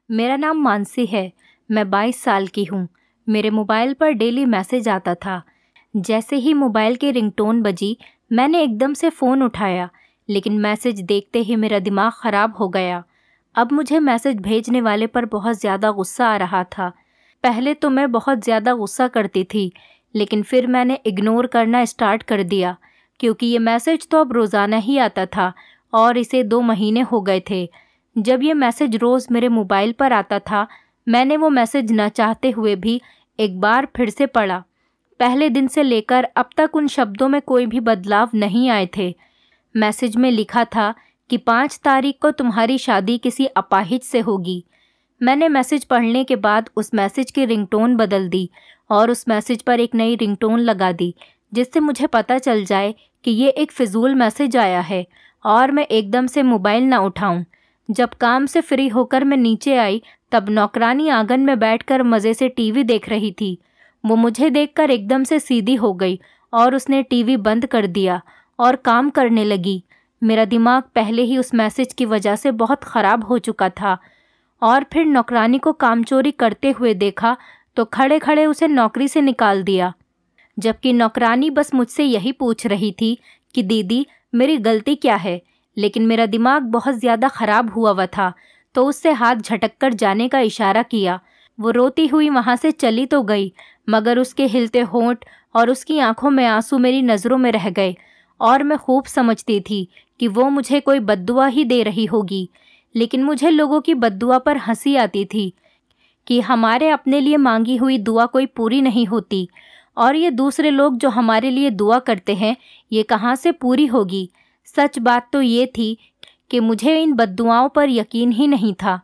मेरा नाम मानसी है। मैं 22 साल की हूँ। मेरे मोबाइल पर डेली मैसेज आता था। जैसे ही मोबाइल की रिंगटोन बजी, मैंने एकदम से फ़ोन उठाया, लेकिन मैसेज देखते ही मेरा दिमाग ख़राब हो गया। अब मुझे मैसेज भेजने वाले पर बहुत ज़्यादा गुस्सा आ रहा था। पहले तो मैं बहुत ज़्यादा गुस्सा करती थी, लेकिन फिर मैंने इग्नोर करना स्टार्ट कर दिया, क्योंकि ये मैसेज तो अब रोज़ाना ही आता था और इसे 2 महीने हो गए थे। जब ये मैसेज रोज़ मेरे मोबाइल पर आता था, मैंने वो मैसेज न चाहते हुए भी एक बार फिर से पढ़ा। पहले दिन से लेकर अब तक उन शब्दों में कोई भी बदलाव नहीं आए थे। मैसेज में लिखा था कि 5 तारीख को तुम्हारी शादी किसी अपाहिज से होगी। मैंने मैसेज पढ़ने के बाद उस मैसेज की रिंगटोन बदल दी और उस मैसेज पर एक नई रिंगटोन लगा दी, जिससे मुझे पता चल जाए कि ये एक फ़िज़ूल मैसेज आया है और मैं एकदम से मोबाइल ना उठाऊं। जब काम से फ्री होकर मैं नीचे आई, तब नौकरानी आंगन में बैठकर मज़े से टीवी देख रही थी। वो मुझे देखकर एकदम से सीधी हो गई और उसने टीवी बंद कर दिया और काम करने लगी। मेरा दिमाग पहले ही उस मैसेज की वजह से बहुत ख़राब हो चुका था और फिर नौकरानी को कामचोरी करते हुए देखा तो खड़े खड़े उसे नौकरी से निकाल दिया, जबकि नौकरानी बस मुझसे यही पूछ रही थी कि दीदी मेरी गलती क्या है। लेकिन मेरा दिमाग बहुत ज़्यादा ख़राब हुआ था, तो उससे हाथ झटक कर जाने का इशारा किया। वो रोती हुई वहाँ से चली तो गई, मगर उसके हिलते होंठ और उसकी आंखों में आंसू मेरी नज़रों में रह गए और मैं खूब समझती थी कि वो मुझे कोई बद्दुआ ही दे रही होगी। लेकिन मुझे लोगों की बद्दुआ पर हंसी आती थी कि हमारे अपने लिए मांगी हुई दुआ कोई पूरी नहीं होती, और ये दूसरे लोग जो हमारे लिए दुआ करते हैं, ये कहाँ से पूरी होगी। सच बात तो ये थी कि मुझे इन बद्दुआओं पर यकीन ही नहीं था।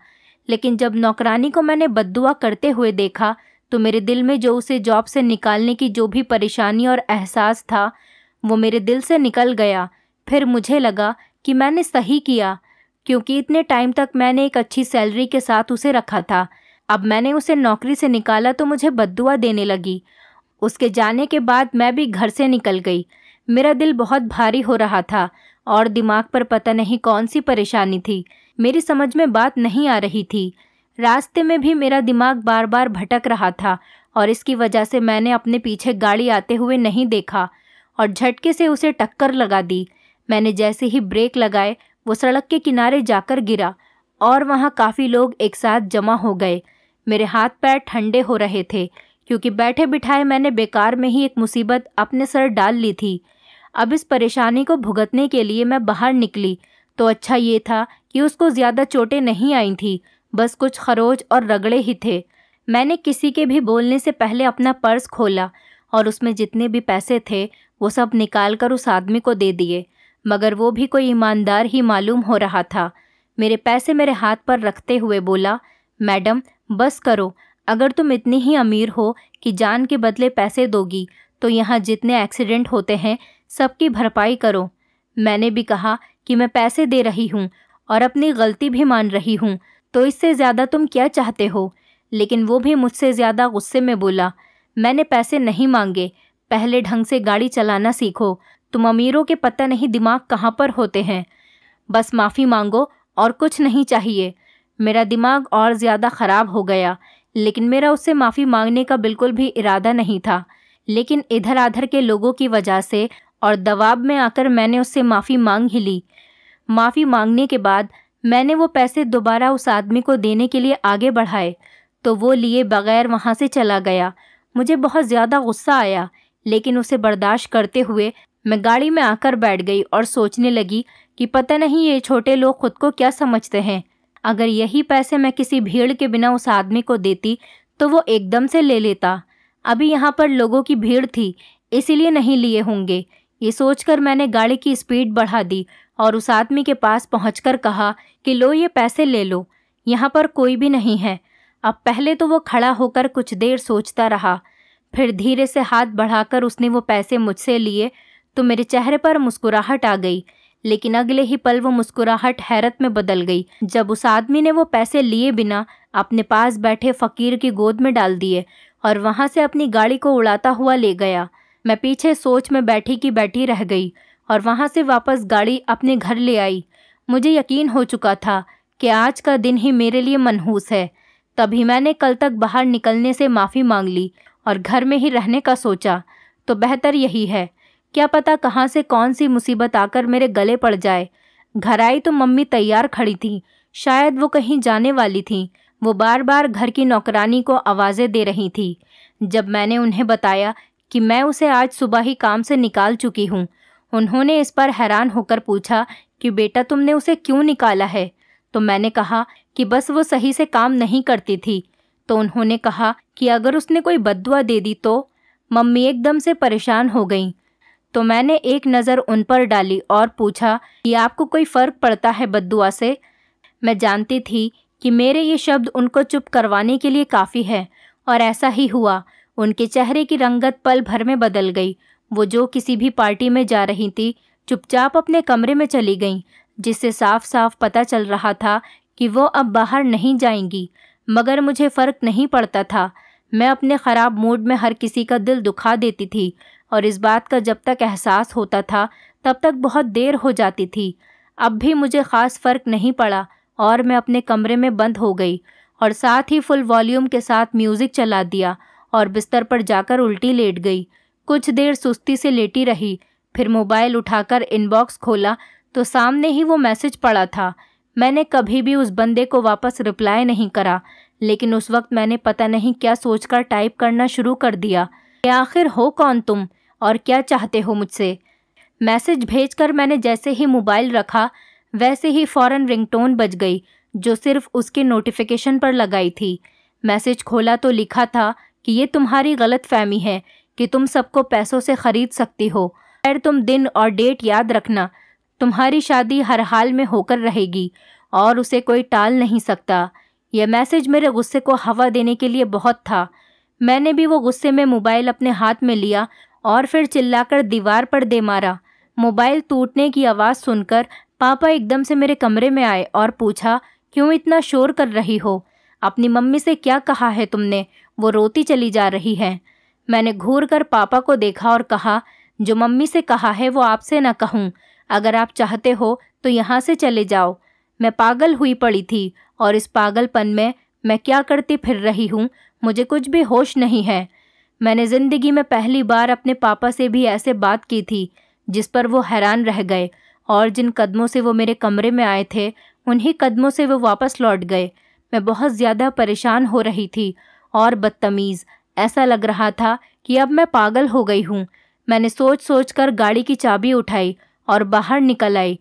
लेकिन जब नौकरानी को मैंने बद्दुआ करते हुए देखा, तो मेरे दिल में जो उसे जॉब से निकालने की जो भी परेशानी और एहसास था, वो मेरे दिल से निकल गया। फिर मुझे लगा कि मैंने सही किया, क्योंकि इतने टाइम तक मैंने एक अच्छी सैलरी के साथ उसे रखा था। अब मैंने उसे नौकरी से निकाला तो मुझे बद्दुआ देने लगी। उसके जाने के बाद मैं भी घर से निकल गई। मेरा दिल बहुत भारी हो रहा था और दिमाग पर पता नहीं कौन सी परेशानी थी। मेरी समझ में बात नहीं आ रही थी। रास्ते में भी मेरा दिमाग बार बार भटक रहा था और इसकी वजह से मैंने अपने पीछे गाड़ी आते हुए नहीं देखा और झटके से उसे टक्कर लगा दी। मैंने जैसे ही ब्रेक लगाए, वो सड़क के किनारे जाकर गिरा और वहाँ काफ़ी लोग एक साथ जमा हो गए। मेरे हाथ पैर ठंडे हो रहे थे, क्योंकि बैठे बिठाए मैंने बेकार में ही एक मुसीबत अपने सर डाल ली थी। अब इस परेशानी को भुगतने के लिए मैं बाहर निकली तो अच्छा ये था कि उसको ज़्यादा चोटें नहीं आई थी, बस कुछ खरोच और रगड़े ही थे। मैंने किसी के भी बोलने से पहले अपना पर्स खोला और उसमें जितने भी पैसे थे वो सब निकाल कर उस आदमी को दे दिए, मगर वो भी कोई ईमानदार ही मालूम हो रहा था। मेरे पैसे मेरे हाथ पर रखते हुए बोला, मैडम बस करो, अगर तुम इतनी ही अमीर हो कि जान के बदले पैसे दोगी तो यहाँ जितने एक्सीडेंट होते हैं सबकी भरपाई करो। मैंने भी कहा कि मैं पैसे दे रही हूँ और अपनी गलती भी मान रही हूँ, तो इससे ज़्यादा तुम क्या चाहते हो। लेकिन वो भी मुझसे ज़्यादा गुस्से में बोला, मैंने पैसे नहीं मांगे, पहले ढंग से गाड़ी चलाना सीखो। तुम अमीरों के पता नहीं दिमाग कहाँ पर होते हैं। बस माफ़ी मांगो और कुछ नहीं चाहिए। मेरा दिमाग और ज़्यादा ख़राब हो गया, लेकिन मेरा उससे माफ़ी मांगने का बिल्कुल भी इरादा नहीं था। लेकिन इधर आधर के लोगों की वजह से और दबाव में आकर मैंने उससे माफ़ी मांग ही ली। माफ़ी मांगने के बाद मैंने वो पैसे दोबारा उस आदमी को देने के लिए आगे बढ़ाए, तो वो लिए बगैर वहाँ से चला गया। मुझे बहुत ज़्यादा गुस्सा आया, लेकिन उसे बर्दाश्त करते हुए मैं गाड़ी में आकर बैठ गई और सोचने लगी कि पता नहीं ये छोटे लोग खुद को क्या समझते हैं। अगर यही पैसे मैं किसी भीड़ के बिना उस आदमी को देती तो वो एकदम से ले लेता। अभी यहाँ पर लोगों की भीड़ थी, इसीलिए नहीं लिए होंगे। ये सोचकर मैंने गाड़ी की स्पीड बढ़ा दी और उस आदमी के पास पहुंचकर कहा कि लो ये पैसे ले लो, यहाँ पर कोई भी नहीं है। अब पहले तो वो खड़ा होकर कुछ देर सोचता रहा, फिर धीरे से हाथ बढ़ाकर उसने वो पैसे मुझसे लिए तो मेरे चेहरे पर मुस्कुराहट आ गई। लेकिन अगले ही पल वो मुस्कुराहट हैरत में बदल गई जब उस आदमी ने वो पैसे लिए बिना अपने पास बैठे फ़कीर की गोद में डाल दिए और वहाँ से अपनी गाड़ी को उड़ाता हुआ ले गया। मैं पीछे सोच में बैठी की बैठी रह गई और वहाँ से वापस गाड़ी अपने घर ले आई। मुझे यकीन हो चुका था कि आज का दिन ही मेरे लिए मनहूस है। तभी मैंने कल तक बाहर निकलने से माफ़ी मांग ली और घर में ही रहने का सोचा। तो बेहतर यही है, क्या पता कहाँ से कौन सी मुसीबत आकर मेरे गले पड़ जाए। घर आई तो मम्मी तैयार खड़ी थी, शायद वो कहीं जाने वाली थी। वो बार बार घर की नौकरानी को आवाज़ें दे रही थी। जब मैंने उन्हें बताया कि मैं उसे आज सुबह ही काम से निकाल चुकी हूँ, उन्होंने इस पर हैरान होकर पूछा कि बेटा तुमने उसे क्यों निकाला है। तो मैंने कहा कि बस वो सही से काम नहीं करती थी। तो उन्होंने कहा कि अगर उसने कोई बद्दुआ दे दी तो। मम्मी एकदम से परेशान हो गईं। तो मैंने एक नज़र उन पर डाली और पूछा कि आपको कोई फ़र्क पड़ता है बद्दुआ से। मैं जानती थी कि मेरे ये शब्द उनको चुप करवाने के लिए काफ़ी है, और ऐसा ही हुआ। उनके चेहरे की रंगत पल भर में बदल गई। वो जो किसी भी पार्टी में जा रही थी, चुपचाप अपने कमरे में चली गईं, जिससे साफ साफ पता चल रहा था कि वो अब बाहर नहीं जाएंगी। मगर मुझे फ़र्क नहीं पड़ता था। मैं अपने ख़राब मूड में हर किसी का दिल दुखा देती थी, और इस बात का जब तक एहसास होता था तब तक बहुत देर हो जाती थी। अब भी मुझे ख़ास फ़र्क नहीं पड़ा और मैं अपने कमरे में बंद हो गई और साथ ही फुल वॉल्यूम के साथ म्यूज़िक चला दिया और बिस्तर पर जाकर उल्टी लेट गई। कुछ देर सुस्ती से लेटी रही, फिर मोबाइल उठाकर इनबॉक्स खोला तो सामने ही वो मैसेज पड़ा था। मैंने कभी भी उस बंदे को वापस रिप्लाई नहीं करा, लेकिन उस वक्त मैंने पता नहीं क्या सोचकर टाइप करना शुरू कर दिया कि आखिर हो कौन तुम और क्या चाहते हो मुझसे। मैसेज भेजकर मैंने जैसे ही मोबाइल रखा वैसे ही फ़ौरन रिंगटोन बज गई, जो सिर्फ उसके नोटिफिकेशन पर लगाई थी। मैसेज खोला तो लिखा था कि ये तुम्हारी गलत फहमी है कि तुम सबको पैसों से ख़रीद सकती हो। खैर तुम दिन और डेट याद रखना, तुम्हारी शादी हर हाल में होकर रहेगी और उसे कोई टाल नहीं सकता। यह मैसेज मेरे गुस्से को हवा देने के लिए बहुत था। मैंने भी वो गुस्से में मोबाइल अपने हाथ में लिया और फिर चिल्लाकर दीवार पर दे मारा। मोबाइल टूटने की आवाज़ सुनकर पापा एकदम से मेरे कमरे में आए और पूछा, क्यों इतना शोर कर रही हो? अपनी मम्मी से क्या कहा है तुमने? वो रोती चली जा रही है। मैंने घूर कर पापा को देखा और कहा, जो मम्मी से कहा है वो आपसे न कहूँ। अगर आप चाहते हो तो यहाँ से चले जाओ। मैं पागल हुई पड़ी थी और इस पागलपन में मैं क्या करती फिर रही हूँ, मुझे कुछ भी होश नहीं है। मैंने ज़िंदगी में पहली बार अपने पापा से भी ऐसे बात की थी, जिस पर वो हैरान रह गए, और जिन कदमों से वो मेरे कमरे में आए थे उन्हीं कदमों से वो वापस लौट गए। मैं बहुत ज़्यादा परेशान हो रही थी और बदतमीज़। ऐसा लग रहा था कि अब मैं पागल हो गई हूँ। मैंने सोच सोच कर गाड़ी की चाबी उठाई और बाहर निकल आई।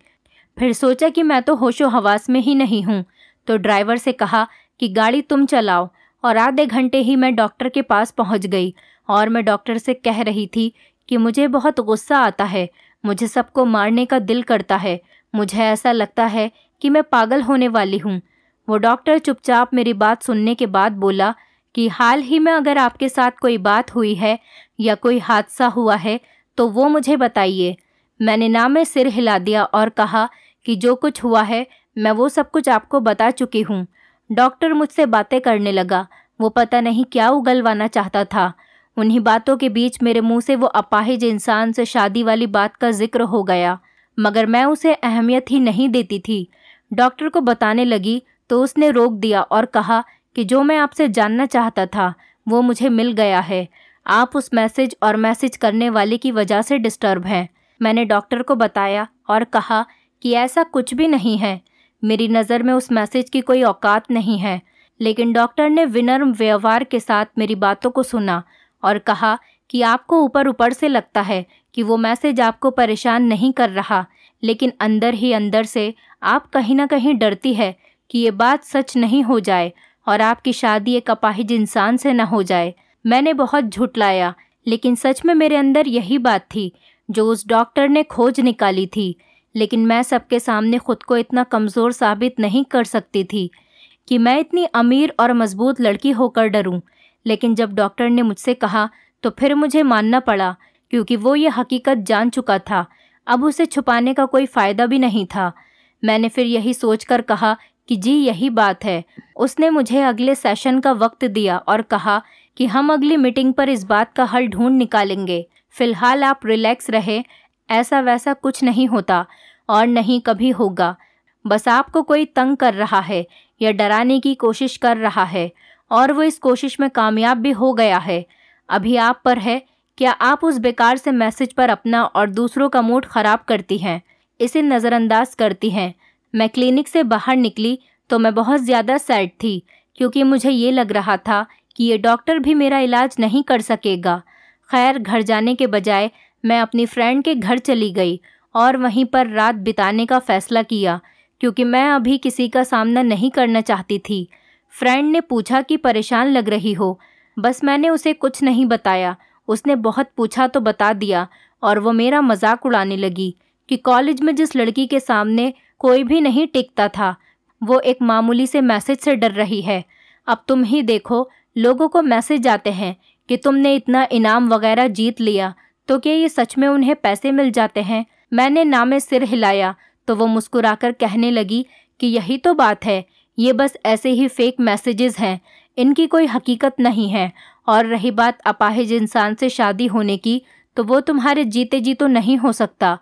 फिर सोचा कि मैं तो होशो हवास में ही नहीं हूँ, तो ड्राइवर से कहा कि गाड़ी तुम चलाओ, और आधे घंटे ही मैं डॉक्टर के पास पहुँच गई। और मैं डॉक्टर से कह रही थी कि मुझे बहुत गुस्सा आता है, मुझे सबको मारने का दिल करता है, मुझे ऐसा लगता है कि मैं पागल होने वाली हूँ। वो डॉक्टर चुपचाप मेरी बात सुनने के बाद बोला कि हाल ही में अगर आपके साथ कोई बात हुई है या कोई हादसा हुआ है तो वो मुझे बताइए। मैंने ना में सिर हिला दिया और कहा कि जो कुछ हुआ है मैं वो सब कुछ आपको बता चुकी हूँ। डॉक्टर मुझसे बातें करने लगा। वो पता नहीं क्या उगलवाना चाहता था। उन्हीं बातों के बीच मेरे मुंह से वो अपाहिज इंसान से शादी वाली बात का जिक्र हो गया, मगर मैं उसे अहमियत ही नहीं देती थी। डॉक्टर को बताने लगी तो उसने रोक दिया और कहा कि जो मैं आपसे जानना चाहता था वो मुझे मिल गया है। आप उस मैसेज और मैसेज करने वाले की वजह से डिस्टर्ब हैं। मैंने डॉक्टर को बताया और कहा कि ऐसा कुछ भी नहीं है, मेरी नज़र में उस मैसेज की कोई औकात नहीं है। लेकिन डॉक्टर ने विनम्र व्यवहार के साथ मेरी बातों को सुना और कहा कि आपको ऊपर ऊपर से लगता है कि वो मैसेज आपको परेशान नहीं कर रहा, लेकिन अंदर ही अंदर से आप कहीं ना कहीं डरती है कि ये बात सच नहीं हो जाए और आपकी शादी एक अपाहिज इंसान से न हो जाए। मैंने बहुत झुठलाया, लेकिन सच में मेरे अंदर यही बात थी जो उस डॉक्टर ने खोज निकाली थी। लेकिन मैं सबके सामने खुद को इतना कमज़ोर साबित नहीं कर सकती थी कि मैं इतनी अमीर और मजबूत लड़की होकर डरूं। लेकिन जब डॉक्टर ने मुझसे कहा तो फिर मुझे मानना पड़ा, क्योंकि वो ये हकीकत जान चुका था। अब उसे छुपाने का कोई फ़ायदा भी नहीं था। मैंने फिर यही सोचकर कहा कि जी यही बात है। उसने मुझे अगले सेशन का वक्त दिया और कहा कि हम अगली मीटिंग पर इस बात का हल ढूंढ निकालेंगे। फ़िलहाल आप रिलैक्स रहे, ऐसा वैसा कुछ नहीं होता और नहीं कभी होगा। बस आपको कोई तंग कर रहा है या डराने की कोशिश कर रहा है, और वो इस कोशिश में कामयाब भी हो गया है। अभी आप पर है, क्या आप उस बेकार से मैसेज पर अपना और दूसरों का मूड ख़राब करती हैं, इसे नज़रअंदाज करती हैं। मैं क्लिनिक से बाहर निकली तो मैं बहुत ज़्यादा सैड थी, क्योंकि मुझे ये लग रहा था कि ये डॉक्टर भी मेरा इलाज नहीं कर सकेगा। खैर, घर जाने के बजाय मैं अपनी फ्रेंड के घर चली गई और वहीं पर रात बिताने का फ़ैसला किया, क्योंकि मैं अभी किसी का सामना नहीं करना चाहती थी। फ्रेंड ने पूछा कि परेशान लग रही हो। बस मैंने उसे कुछ नहीं बताया। उसने बहुत पूछा तो बता दिया, और वो मेरा मजाक उड़ाने लगी कि कॉलेज में जिस लड़की के सामने कोई भी नहीं टिकता था, वो एक मामूली से मैसेज से डर रही है। अब तुम ही देखो, लोगों को मैसेज आते हैं कि तुमने इतना इनाम वगैरह जीत लिया, तो क्या ये सच में उन्हें पैसे मिल जाते हैं? मैंने ना में सिर हिलाया तो वो मुस्कुराकर कहने लगी कि यही तो बात है, ये बस ऐसे ही फेक मैसेजेस हैं, इनकी कोई हकीकत नहीं है। और रही बात अपाहिज इंसान से शादी होने की, तो वो तुम्हारे जीते जी तो नहीं हो सकता।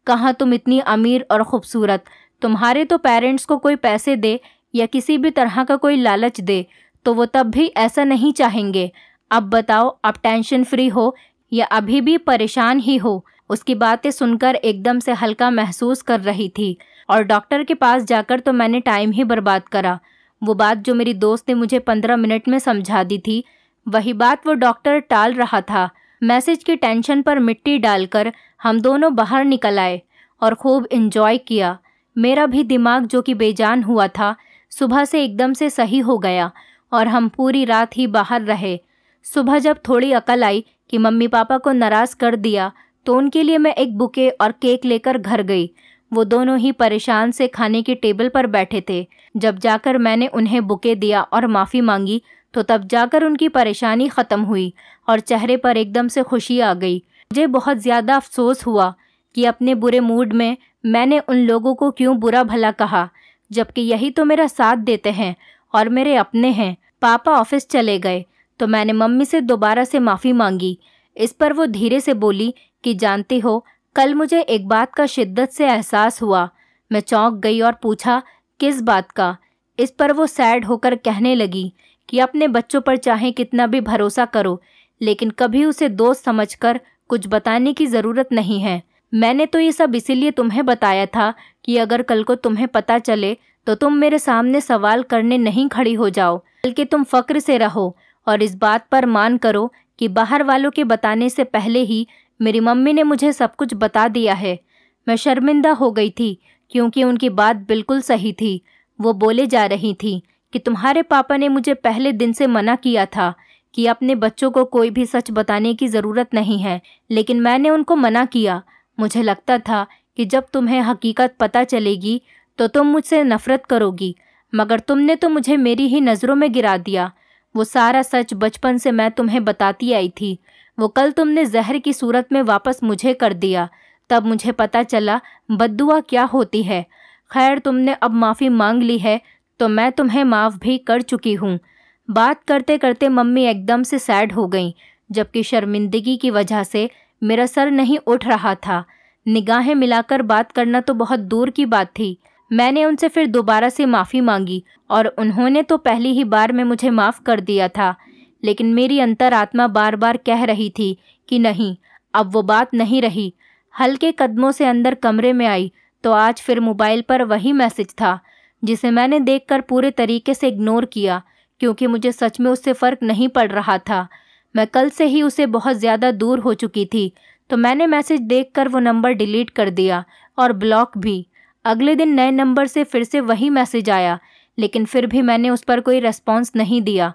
कहाँ तुम इतनी अमीर और ख़ूबसूरत, तुम्हारे तो पेरेंट्स को कोई पैसे दे या किसी भी तरह का कोई लालच दे तो वो तब भी ऐसा नहीं चाहेंगे। अब बताओ, आप टेंशन फ्री हो या अभी भी परेशान ही हो? उसकी बातें सुनकर एकदम से हल्का महसूस कर रही थी, और डॉक्टर के पास जाकर तो मैंने टाइम ही बर्बाद करा। वो बात जो मेरी दोस्त ने मुझे 15 मिनट में समझा दी थी, वही बात वो डॉक्टर टाल रहा था। मैसेज की टेंशन पर मिट्टी डालकर हम दोनों बाहर निकल आए और खूब एंजॉय किया। मेरा भी दिमाग जो कि बेजान हुआ था, सुबह से एकदम से सही हो गया और हम पूरी रात ही बाहर रहे। सुबह जब थोड़ी अकल आई कि मम्मी पापा को नाराज़ कर दिया, तो उनके लिए मैं एक बुके और केक लेकर घर गई। वो दोनों ही परेशान से खाने की टेबल पर बैठे थे। जब जाकर मैंने उन्हें बुके दिया और माफ़ी मांगी, तो तब जाकर उनकी परेशानी ख़त्म हुई और चेहरे पर एकदम से खुशी आ गई। मुझे बहुत ज़्यादा अफसोस हुआ कि अपने बुरे मूड में मैंने उन लोगों को क्यों बुरा भला कहा, जबकि यही तो मेरा साथ देते हैं और मेरे अपने हैं। पापा ऑफिस चले गए तो मैंने मम्मी से दोबारा से माफ़ी मांगी। इस पर वो धीरे से बोली कि जानती हो, कल मुझे एक बात का शिद्दत से एहसास हुआ। मैं चौंक गई और पूछा, किस बात का? इस पर वो सैड होकर कहने लगी कि अपने बच्चों पर चाहे कितना भी भरोसा करो, लेकिन कभी उसे दोस्त समझकर कुछ बताने की ज़रूरत नहीं है। मैंने तो ये सब इसीलिए तुम्हें बताया था कि अगर कल को तुम्हें पता चले तो तुम मेरे सामने सवाल करने नहीं खड़ी हो जाओ, बल्कि तुम फ़क्र से रहो और इस बात पर मान करो कि बाहर वालों के बताने से पहले ही मेरी मम्मी ने मुझे सब कुछ बता दिया है। मैं शर्मिंदा हो गई थी, क्योंकि उनकी बात बिल्कुल सही थी। वो बोले जा रही थी कि तुम्हारे पापा ने मुझे पहले दिन से मना किया था कि अपने बच्चों को कोई भी सच बताने की ज़रूरत नहीं है, लेकिन मैंने उनको मना किया। मुझे लगता था कि जब तुम्हें हकीकत पता चलेगी तो तुम मुझसे नफ़रत करोगी, मगर तुमने तो मुझे मेरी ही नज़रों में गिरा दिया। वो सारा सच बचपन से मैं तुम्हें बताती आई थी, वो कल तुमने जहर की सूरत में वापस मुझे कर दिया। तब मुझे पता चला बद्दुआ क्या होती है। खैर, तुमने अब माफ़ी मांग ली है तो मैं तुम्हें माफ़ भी कर चुकी हूँ। बात करते करते मम्मी एकदम से सैड हो गईं, जबकि शर्मिंदगी की वजह से मेरा सर नहीं उठ रहा था। निगाहें मिलाकर बात करना तो बहुत दूर की बात थी। मैंने उनसे फिर दोबारा से माफ़ी मांगी और उन्होंने तो पहली ही बार में मुझे माफ़ कर दिया था, लेकिन मेरी अंतरात्मा बार बार कह रही थी कि नहीं, अब वो बात नहीं रही। हल्के कदमों से अंदर कमरे में आई तो आज फिर मोबाइल पर वही मैसेज था, जिसे मैंने देखकर पूरे तरीके से इग्नोर किया, क्योंकि मुझे सच में उससे फ़र्क नहीं पड़ रहा था। मैं कल से ही उसे बहुत ज़्यादा दूर हो चुकी थी, तो मैंने मैसेज देखकर वो नंबर डिलीट कर दिया और ब्लॉक भी। अगले दिन नए नंबर से फिर से वही मैसेज आया, लेकिन फिर भी मैंने उस पर कोई रेस्पॉन्स नहीं दिया।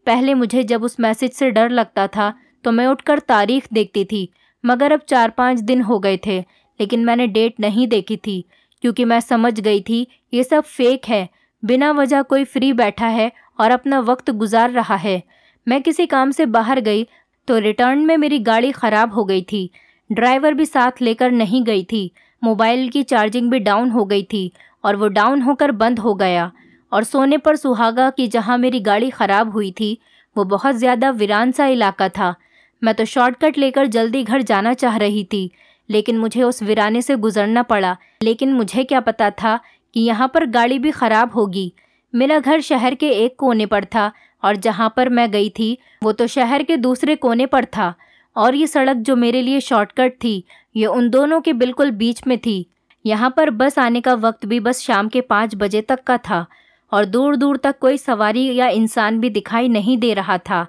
पहले मुझे जब उस मैसेज से डर लगता था तो मैं उठकर तारीख देखती थी, मगर अब 4-5 दिन हो गए थे, लेकिन मैंने डेट नहीं देखी थी, क्योंकि मैं समझ गई थी ये सब फेक है। बिना वजह कोई फ्री बैठा है और अपना वक्त गुजार रहा है। मैं किसी काम से बाहर गई तो रिटर्न में मेरी गाड़ी ख़राब हो गई थी। ड्राइवर भी साथ लेकर नहीं गई थी। मोबाइल की चार्जिंग भी डाउन हो गई थी और वो डाउन होकर बंद हो गया। और सोने पर सुहागा कि जहाँ मेरी गाड़ी ख़राब हुई थी वो बहुत ज़्यादा वीरान सा इलाका था। मैं तो शॉर्टकट लेकर जल्दी घर जाना चाह रही थी, लेकिन मुझे उस वीराने से गुजरना पड़ा। लेकिन मुझे क्या पता था कि यहाँ पर गाड़ी भी ख़राब होगी। मेरा घर शहर के एक कोने पर था और जहाँ पर मैं गई थी वो तो शहर के दूसरे कोने पर था, और ये सड़क जो मेरे लिए शॉर्टकट थी ये उन दोनों के बिल्कुल बीच में थी। यहाँ पर बस आने का वक्त भी बस शाम के 5 बजे तक का था और दूर दूर तक कोई सवारी या इंसान भी दिखाई नहीं दे रहा था।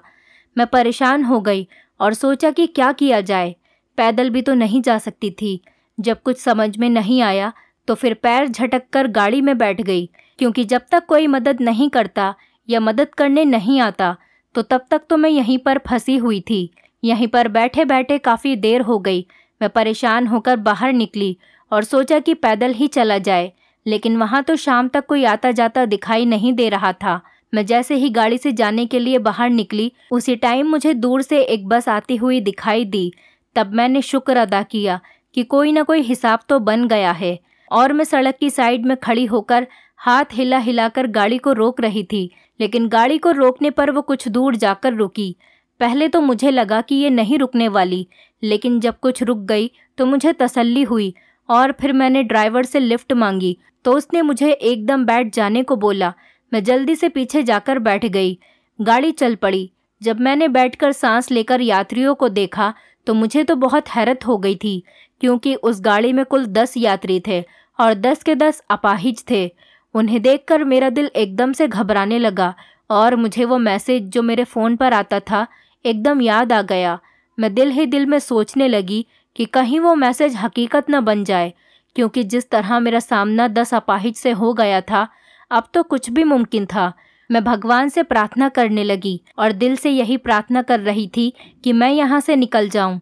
मैं परेशान हो गई और सोचा कि क्या किया जाए। पैदल भी तो नहीं जा सकती थी। जब कुछ समझ में नहीं आया तो फिर पैर झटक कर गाड़ी में बैठ गई, क्योंकि जब तक कोई मदद नहीं करता या मदद करने नहीं आता तो तब तक तो मैं यहीं पर फंसी हुई थी। यहीं पर बैठे बैठे काफ़ी देर हो गई। मैं परेशान होकर बाहर निकली और सोचा कि पैदल ही चला जाए, लेकिन वहाँ तो शाम तक कोई आता जाता दिखाई नहीं दे रहा था। मैं जैसे ही गाड़ी से जाने के लिए बाहर निकली उसी टाइम मुझे दूर से एक बस आती हुई दिखाई दी। तब मैंने शुक्र अदा किया कि कोई ना कोई हिसाब तो बन गया है, और मैं सड़क की साइड में खड़ी होकर हाथ हिला हिलाकर गाड़ी को रोक रही थी। लेकिन गाड़ी को रोकने पर वो कुछ दूर जाकर रुकी। पहले तो मुझे लगा कि ये नहीं रुकने वाली, लेकिन जब कुछ रुक गई तो मुझे तसल्ली हुई और फिर मैंने ड्राइवर से लिफ्ट मांगी तो उसने मुझे एकदम बैठ जाने को बोला। मैं जल्दी से पीछे जाकर बैठ गई। गाड़ी चल पड़ी। जब मैंने बैठकर सांस लेकर यात्रियों को देखा तो मुझे तो बहुत हैरत हो गई थी, क्योंकि उस गाड़ी में कुल 10 यात्री थे और 10 के 10 अपाहिज थे। उन्हें देखकर मेरा दिल एकदम से घबराने लगा और मुझे वो मैसेज जो मेरे फ़ोन पर आता था एकदम याद आ गया। मैं दिल ही दिल में सोचने लगी कि कहीं वो मैसेज हकीकत न बन जाए, क्योंकि जिस तरह मेरा सामना 10 अपाहिज से हो गया था अब तो कुछ भी मुमकिन था। मैं भगवान से प्रार्थना करने लगी और दिल से यही प्रार्थना कर रही थी कि मैं यहाँ से निकल जाऊँ।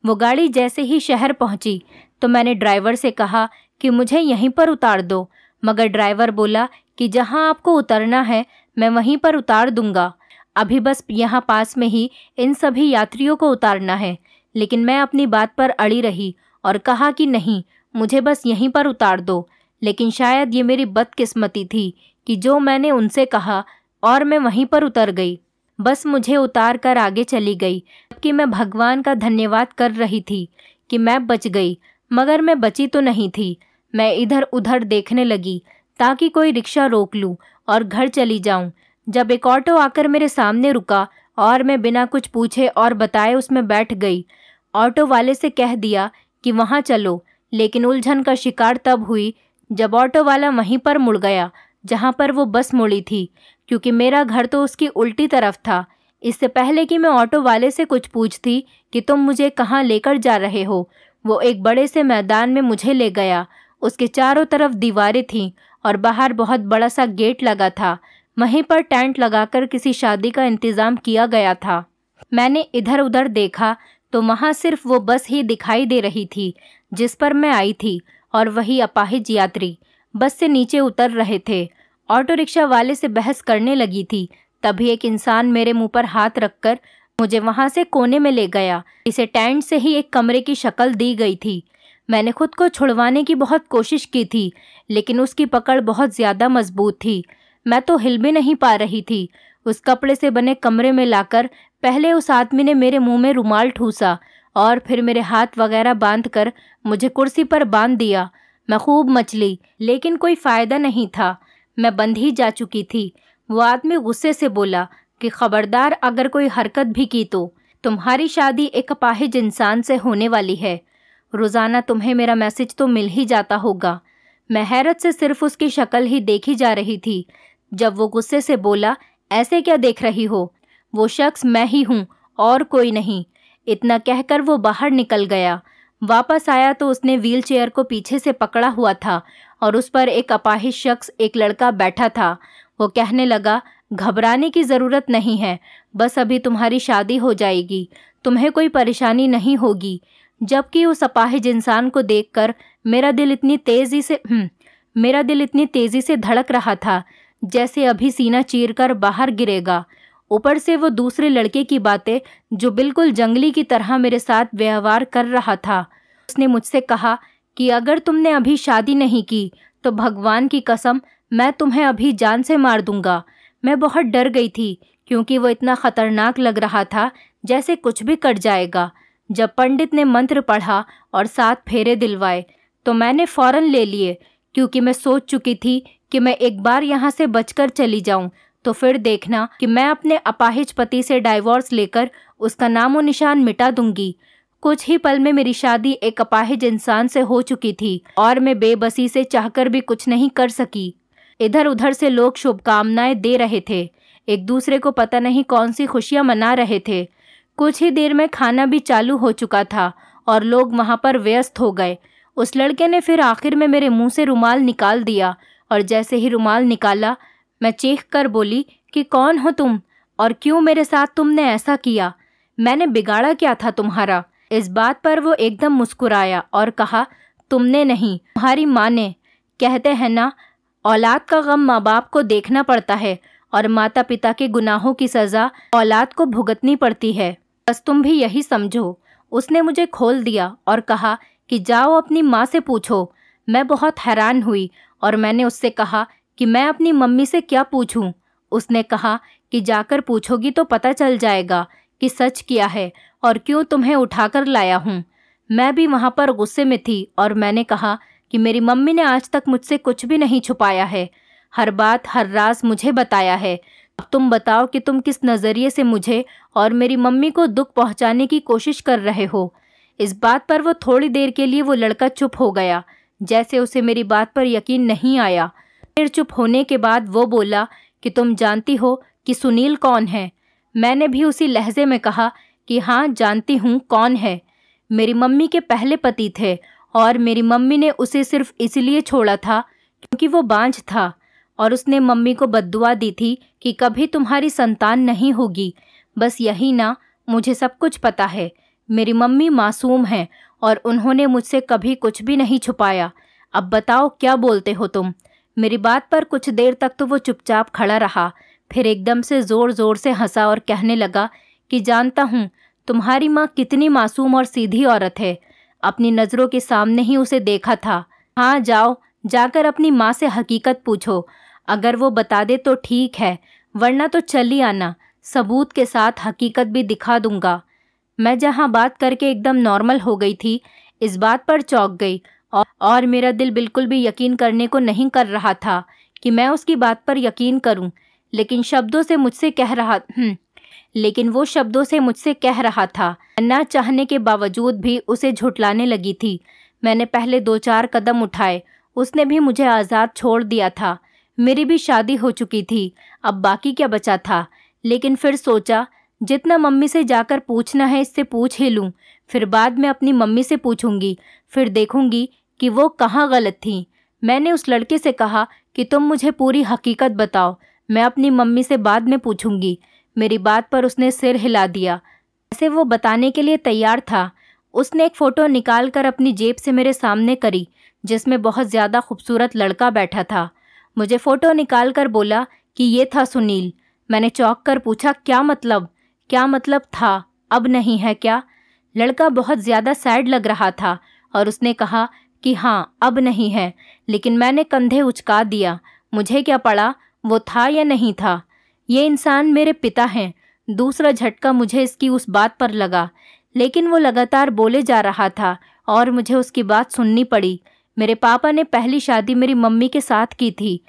वो गाड़ी जैसे ही शहर पहुँची तो मैंने ड्राइवर से कहा कि मुझे यहीं पर उतार दो, मगर ड्राइवर बोला कि जहाँ आपको उतरना है मैं वहीं पर उतार दूंगा। अभी बस यहाँ पास में ही इन सभी यात्रियों को उतारना है। लेकिन मैं अपनी बात पर अड़ी रही और कहा कि नहीं, मुझे बस यहीं पर उतार दो। लेकिन शायद ये मेरी बदकिस्मती थी कि जो मैंने उनसे कहा और मैं वहीं पर उतर गई। बस मुझे उतार कर आगे चली गई, जबकि मैं भगवान का धन्यवाद कर रही थी कि मैं बच गई। मगर मैं बची तो नहीं थी। मैं इधर उधर देखने लगी ताकि कोई रिक्शा रोक लूं और घर चली जाऊं। जब एक ऑटो आकर मेरे सामने रुका और मैं बिना कुछ पूछे और बताए उसमें बैठ गई। ऑटो वाले से कह दिया कि वहां चलो, लेकिन उलझन का शिकार तब हुई जब ऑटो वाला वहीं पर मुड़ गया जहां पर वो बस मुड़ी थी, क्योंकि मेरा घर तो उसकी उल्टी तरफ था। इससे पहले कि मैं ऑटो वाले से कुछ पूछती कि तुम मुझे कहाँ लेकर जा रहे हो, वो एक बड़े से मैदान में मुझे ले गया। उसके चारों तरफ दीवारें थीं और बाहर बहुत बड़ा सा गेट लगा था। वहीं पर टेंट लगाकर किसी शादी का इंतज़ाम किया गया था। मैंने इधर उधर देखा तो वहाँ सिर्फ वो बस ही दिखाई दे रही थी जिस पर मैं आई थी, और वही अपाहिज यात्री बस से नीचे उतर रहे थे। ऑटो रिक्शा वाले से बहस करने लगी थी, तभी एक इंसान मेरे मुंह पर हाथ रखकर मुझे वहाँ से कोने में ले गया। इसे टेंट से ही एक कमरे की शक्ल दी गई थी। मैंने खुद को छुड़वाने की बहुत कोशिश की थी, लेकिन उसकी पकड़ बहुत ज़्यादा मजबूत थी। मैं तो हिल भी नहीं पा रही थी। उस कपड़े से बने कमरे में लाकर पहले उस आदमी ने मेरे मुंह में रुमाल ठूसा और फिर मेरे हाथ वगैरह बांधकर मुझे कुर्सी पर बांध दिया। मैं खूब मचली, लेकिन कोई फ़ायदा नहीं था। मैं बंध ही जा चुकी थी। वो आदमी गुस्से से बोला कि खबरदार, अगर कोई हरकत भी की तो तुम्हारी शादी एक अपाहिज इंसान से होने वाली है। रोज़ाना तुम्हें मेरा मैसेज तो मिल ही जाता होगा। मैं हैरत से सिर्फ उसकी शक्ल ही देखी जा रही थी जब वो गुस्से से बोला, ऐसे क्या देख रही हो? वो शख्स मैं ही हूँ और कोई नहीं। इतना कहकर वो बाहर निकल गया। वापस आया तो उसने व्हील चेयर को पीछे से पकड़ा हुआ था और उस पर एक अपाहिज शख्स, एक लड़का बैठा था। वो कहने लगा, घबराने की ज़रूरत नहीं है, बस अभी तुम्हारी शादी हो जाएगी, तुम्हें कोई परेशानी नहीं होगी। जबकि उस अपाहिज इंसान को देखकर मेरा दिल इतनी तेज़ी से धड़क रहा था जैसे अभी सीना चीरकर बाहर गिरेगा। ऊपर से वो दूसरे लड़के की बातें, जो बिल्कुल जंगली की तरह मेरे साथ व्यवहार कर रहा था। उसने मुझसे कहा कि अगर तुमने अभी शादी नहीं की तो भगवान की कसम मैं तुम्हें अभी जान से मार दूंगा। मैं बहुत डर गई थी, क्योंकि वो इतना ख़तरनाक लग रहा था जैसे कुछ भी कट जाएगा। जब पंडित ने मंत्र पढ़ा और 7 फेरे दिलवाए तो मैंने फ़ौरन ले लिए, क्योंकि मैं सोच चुकी थी कि मैं एक बार यहाँ से बचकर चली जाऊं तो फिर देखना कि मैं अपने अपाहिज पति से डाइवोर्स लेकर उसका नामो निशान मिटा दूंगी। कुछ ही पल में मेरी शादी एक अपाहिज इंसान से हो चुकी थी और मैं बेबसी से चाहकर भी कुछ नहीं कर सकी। इधर उधर से लोग शुभकामनाएं दे रहे थे, एक दूसरे को पता नहीं कौन सी खुशियां मना रहे थे। कुछ ही देर में खाना भी चालू हो चुका था और लोग वहां पर व्यस्त हो गए। उस लड़के ने फिर आखिर में मेरे मुंह से रुमाल निकाल दिया और जैसे ही रुमाल निकाला मैं चीख कर बोली कि कौन हो तुम और क्यों मेरे साथ तुमने ऐसा किया? मैंने बिगाड़ा क्या था तुम्हारा? इस बात पर वो एकदम मुस्कुराया और कहा, तुमने नहीं, तुम्हारी माँ ने। कहते हैं ना, औलाद का गम माँ बाप को देखना पड़ता है और माता पिता के गुनाहों की सज़ा औलाद को भुगतनी पड़ती है। बस तुम भी यही समझो। उसने मुझे खोल दिया और कहा कि जाओ अपनी माँ से पूछो। मैं बहुत हैरान हुई और मैंने उससे कहा कि मैं अपनी मम्मी से क्या पूछूं? उसने कहा कि जाकर पूछोगी तो पता चल जाएगा कि सच क्या है और क्यों तुम्हें उठाकर लाया हूँ। मैं भी वहाँ पर गुस्से में थी और मैंने कहा कि मेरी मम्मी ने आज तक मुझसे कुछ भी नहीं छुपाया है, हर बात हर राज मुझे बताया है। अब तुम बताओ कि तुम किस नज़रिए से मुझे और मेरी मम्मी को दुख पहुँचाने की कोशिश कर रहे हो। इस बात पर वो थोड़ी देर के लिए वो लड़का चुप हो गया, जैसे उसे मेरी बात पर यकीन नहीं आया। फिर चुप होने के बाद वो बोला कि तुम जानती हो कि सुनील कौन है? मैंने भी उसी लहजे में कहा कि हाँ जानती हूँ कौन है। मेरी मम्मी के पहले पति थे और मेरी मम्मी ने उसे सिर्फ इसलिए छोड़ा था क्योंकि वो बांझ था और उसने मम्मी को बद्दुआ दी थी कि कभी तुम्हारी संतान नहीं होगी। बस यही ना, मुझे सब कुछ पता है। मेरी मम्मी मासूम हैं और उन्होंने मुझसे कभी कुछ भी नहीं छुपाया। अब बताओ क्या बोलते हो तुम? मेरी बात पर कुछ देर तक तो वो चुपचाप खड़ा रहा, फिर एकदम से ज़ोर ज़ोर से हंसा और कहने लगा कि जानता हूँ तुम्हारी माँ कितनी मासूम और सीधी औरत है। अपनी नज़रों के सामने ही उसे देखा था। हाँ जाओ, जाकर अपनी माँ से हकीकत पूछो। अगर वो बता दे तो ठीक है, वरना तो चली आना, सबूत के साथ हकीकत भी दिखा दूंगा। मैं जहाँ बात करके एकदम नॉर्मल हो गई थी, इस बात पर चौंक गई और मेरा दिल बिल्कुल भी यकीन करने को नहीं कर रहा था कि मैं उसकी बात पर यकीन करूं, लेकिन वो शब्दों से मुझसे कह रहा था। ना चाहने के बावजूद भी उसे झुठलाने लगी थी। मैंने पहले 2-4 कदम उठाए, उसने भी मुझे आज़ाद छोड़ दिया था। मेरी भी शादी हो चुकी थी, अब बाकी क्या बचा था। लेकिन फिर सोचा जितना मम्मी से जाकर पूछना है इससे पूछ ही लूँ, फिर बाद में अपनी मम्मी से पूछूंगी, फिर देखूंगी कि वो कहाँ गलत थी। मैंने उस लड़के से कहा कि तुम मुझे पूरी हकीकत बताओ, मैं अपनी मम्मी से बाद में पूछूंगी। मेरी बात पर उसने सिर हिला दिया, जैसे वो बताने के लिए तैयार था। उसने एक फ़ोटो निकाल कर अपनी जेब से मेरे सामने करी, जिसमें बहुत ज़्यादा खूबसूरत लड़का बैठा था। मुझे फ़ोटो निकाल कर बोला कि ये था सुनील। मैंने चौंक कर पूछा, क्या मतलब था? अब नहीं है क्या? लड़का बहुत ज़्यादा सैड लग रहा था और उसने कहा कि हाँ अब नहीं है, लेकिन मैंने कंधे उचका दिया। मुझे क्या पड़ा वो था या नहीं था। ये इंसान मेरे पिता हैं। दूसरा झटका मुझे इसकी उस बात पर लगा, लेकिन वो लगातार बोले जा रहा था और मुझे उसकी बात सुननी पड़ी। मेरे पापा ने पहली शादी मेरी मम्मी के साथ की थी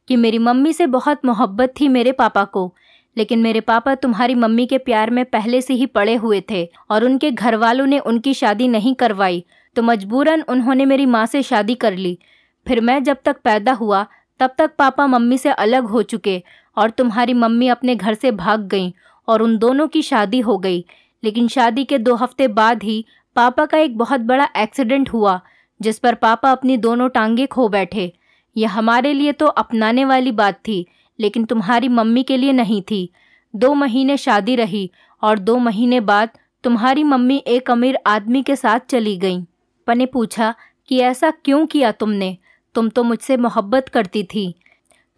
कि मेरी मम्मी से बहुत मोहब्बत थी मेरे पापा को, लेकिन मेरे पापा तुम्हारी मम्मी के प्यार में पहले से ही पड़े हुए थे और उनके घर वालों ने उनकी शादी नहीं करवाई, तो मजबूरन उन्होंने मेरी माँ से शादी कर ली। फिर मैं जब तक पैदा हुआ तब तक पापा मम्मी से अलग हो चुके और तुम्हारी मम्मी अपने घर से भाग गईं और उन दोनों की शादी हो गई। लेकिन शादी के 2 हफ्ते बाद ही पापा का एक बहुत बड़ा एक्सीडेंट हुआ, जिस पर पापा अपनी दोनों टांगें खो बैठे। यह हमारे लिए तो अपनाने वाली बात थी, लेकिन तुम्हारी मम्मी के लिए नहीं थी। 2 महीने शादी रही और 2 महीने बाद तुम्हारी मम्मी एक अमीर आदमी के साथ चली गईं। पापा ने पूछा कि ऐसा क्यों किया तुमने? तुम तो मुझसे मोहब्बत करती थी।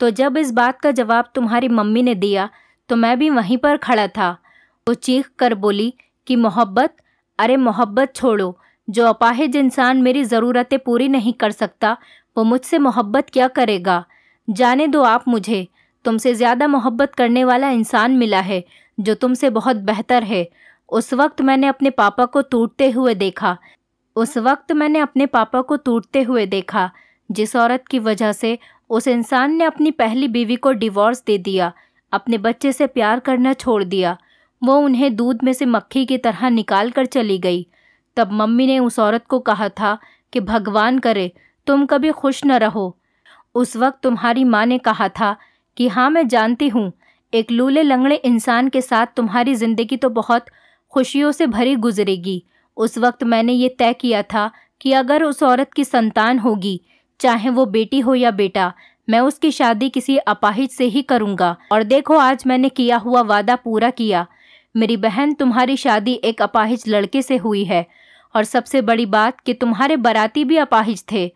तो जब इस बात का जवाब तुम्हारी मम्मी ने दिया तो मैं भी वहीं पर खड़ा था। वो चीख कर बोली कि मोहब्बत? अरे मोहब्बत छोड़ो, जो अपाहिज इंसान मेरी ज़रूरतें पूरी नहीं कर सकता वो मुझसे मोहब्बत क्या करेगा? जाने दो आप मुझे। तुमसे ज़्यादा मोहब्बत करने वाला इंसान मिला है जो तुमसे बहुत बेहतर है। उस वक्त मैंने अपने पापा को टूटते हुए देखा जिस औरत की वजह से उस इंसान ने अपनी पहली बीवी को डिवोर्स दे दिया, अपने बच्चे से प्यार करना छोड़ दिया, वो उन्हें दूध में से मक्खी की तरह निकाल कर चली गई। तब मम्मी ने उस औरत को कहा था कि भगवान करे तुम कभी खुश न रहो। उस वक्त तुम्हारी माँ ने कहा था कि हाँ मैं जानती हूँ, एक लूले लंगड़े इंसान के साथ तुम्हारी ज़िंदगी तो बहुत खुशियों से भरी गुजरेगी। उस वक्त मैंने ये तय किया था कि अगर उस औरत की संतान होगी, चाहे वो बेटी हो या बेटा, मैं उसकी शादी किसी अपाहिज से ही करूँगा। और देखो आज मैंने किया हुआ वादा पूरा किया। मेरी बहन, तुम्हारी शादी एक अपाहिज लड़के से हुई है, और सबसे बड़ी बात कि तुम्हारे बाराती भी अपाहिज थे।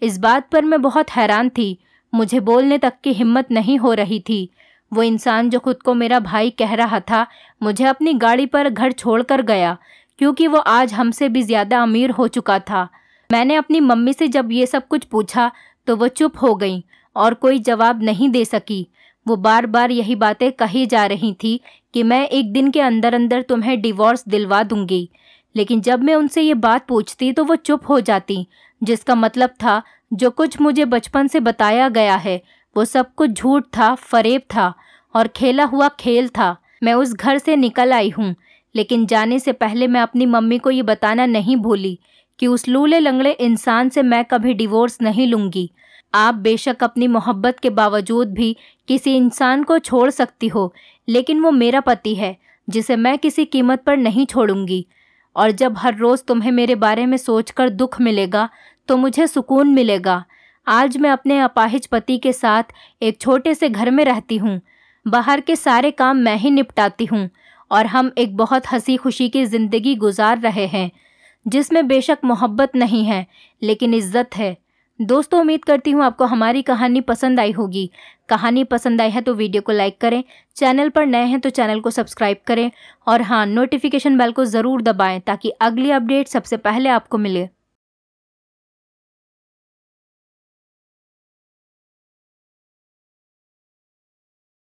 इस बात पर मैं बहुत हैरान थी, मुझे बोलने तक की हिम्मत नहीं हो रही थी। वो इंसान जो खुद को मेरा भाई कह रहा था, मुझे अपनी गाड़ी पर घर छोड़कर गया, क्योंकि वो आज हमसे भी ज़्यादा अमीर हो चुका था। मैंने अपनी मम्मी से जब ये सब कुछ पूछा तो वो चुप हो गई और कोई जवाब नहीं दे सकी। वो बार बार यही बातें कही जा रही थी कि मैं एक दिन के अंदर अंदर तुम्हें डिवोर्स दिलवा दूंगी, लेकिन जब मैं उनसे ये बात पूछती तो वो चुप हो जाती, जिसका मतलब था जो कुछ मुझे बचपन से बताया गया है वो सब कुछ झूठ था, फरेब था और खेला हुआ खेल था। मैं उस घर से निकल आई हूँ, लेकिन जाने से पहले मैं अपनी मम्मी को ये बताना नहीं भूली कि उस लूले लंगड़े इंसान से मैं कभी डिवोर्स नहीं लूँगी। आप बेशक अपनी मोहब्बत के बावजूद भी किसी इंसान को छोड़ सकती हो, लेकिन वो मेरा पति है जिसे मैं किसी कीमत पर नहीं छोड़ूंगी। और जब हर रोज़ तुम्हें मेरे बारे में सोचकर दुख मिलेगा तो मुझे सुकून मिलेगा। आज मैं अपने अपाहिज पति के साथ एक छोटे से घर में रहती हूँ। बाहर के सारे काम मैं ही निपटाती हूँ और हम एक बहुत हंसी खुशी की ज़िंदगी गुजार रहे हैं, जिसमें बेशक मोहब्बत नहीं है लेकिन इज्जत है। दोस्तों, उम्मीद करती हूँ आपको हमारी कहानी पसंद आई होगी। कहानी पसंद आई है तो वीडियो को लाइक करें, चैनल पर नए हैं तो चैनल को सब्सक्राइब करें और हाँ, नोटिफिकेशन बेल को ज़रूर दबाएं ताकि अगली अपडेट सबसे पहले आपको मिले।